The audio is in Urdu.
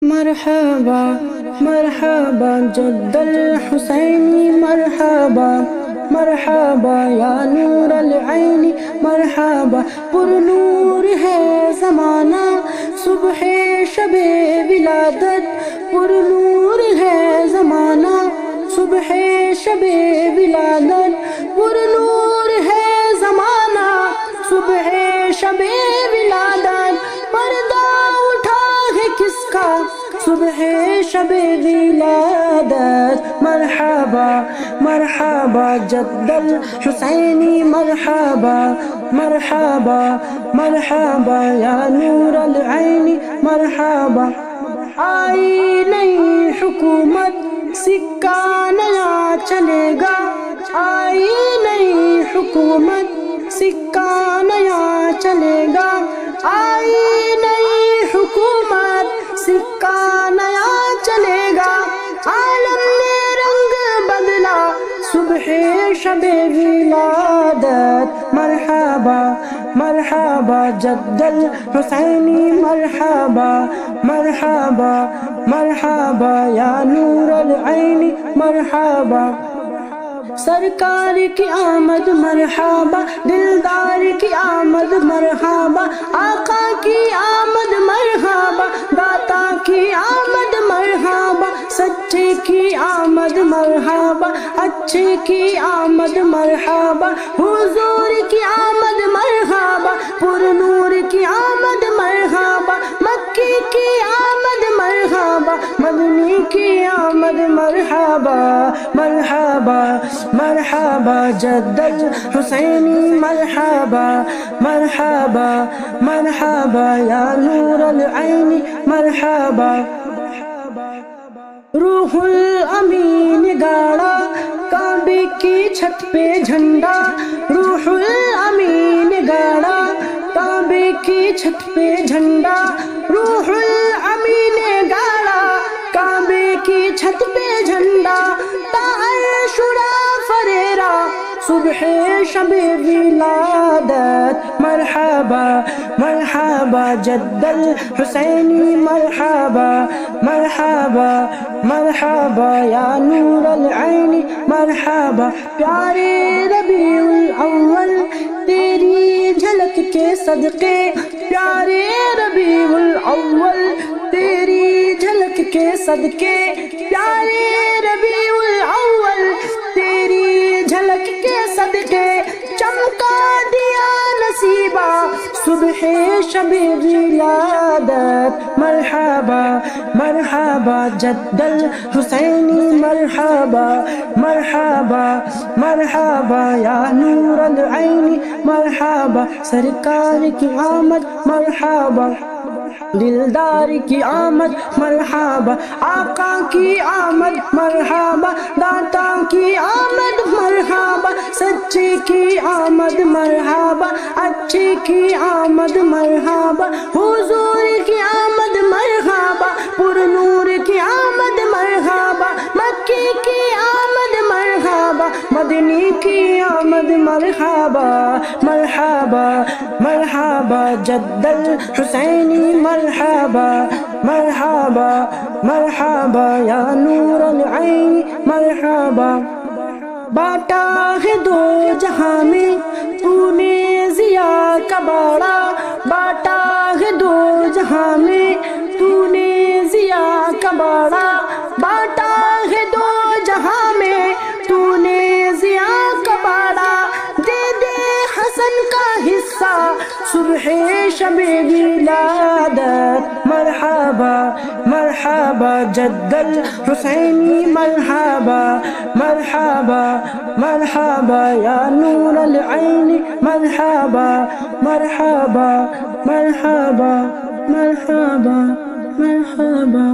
مرحبا مرحبا جد الحسینی مرحبا مرحبا یا نور العین مرحبا پر نور ہے زمانہ صبح شب ولادت پر نور ہے زمانہ صبح شب ولادت پر نور ہے زمانہ صبح شب ولادت پردہ اٹھا ہے کس کا صبح شب ولادت مرحبا مرحبا جد الحسینی مرحبا مرحبا مرحبا یا نور العین مرحبا آئی نئی حکومت سکہ نیا چلے گا آئی نئی حکومت سکہ نیا چلے گا آئی نئی حکومت سکہ نیا چلے گا عالم نے رنگ بدلا صبح شب ولادت مرحبا مرحبا جد الحسینی مرحبا مرحبا مرحبا یا نور العین مرحبا سرکار کی آمد مرحبا دلدار کی آمد مرحبا آقا کی آمد مرحبا داتا کی آمد مرحبا سچے کی آمد مرحبا اچھے کی آمد مرحبا حضور کی آمد مرحبا پر نور کی آمد مرحبا مکی کی آمد مرحبا مدنی کی آمد مرحبا مرحبا مرحبا جد الحسینی مرحبا مرحبا مرحبا یا نور العین مرحبا روح الامین گاڑا کعبے کی چھت پہ جھنڈا روح الامین گاڑا کعبے کی چھت پہ جھنڈا روح الامین گاڑا کعبے کی چھت پہ جھنڈا عاشورا فریرا صبح شب ولادت مرحبا مرحبا جد الحسینی مرحبا مرحبا مرحبا یا نور العین مرحبا پیارے ربیع الاول تیری جھلک کے صدقے پیارے ربیع الاول تیری جھلک کے صدقے پیارے ربیع الاول تیری جھلک کے صدقے چمکا دیا نصیبہ صبح شب ولادت مرحبا مرحبا جد الحسینی مرحبا مرحبا مرحبا یا نور العین مرحبا سرکار کی آمد مرحبا دلدار کی آمد مرحبا آقا کی آمد مرحبا داتا کی آمد مرحبا سچے کی آمد مرحبا اچھے کی آمد مرحبا حضور کی آمد مرحبا پر نور کی آمد مرحبا مکی کی آمد مرحبا مدنی کی آمد مرحبا مرحبا مرحبا جد الحسینی مرحبا مرحبا مرحبا یا نور العین مرحبا باٹا ہے دو جہاں میں تو نے ضیا کا باڑا باٹا ہے دو جہاں میں تو نے ضیا کا باڑا باٹا ہے دو جہاں میں تو نے ضیا کا باڑا دے دے حسن کا حصہ صبح شب ولادت مرحبا مرحبا جد الحسینی مرحبا مرحبا مرحبا یا نور العین مرحبا مرحبا مرحبا مرحبا مرحبا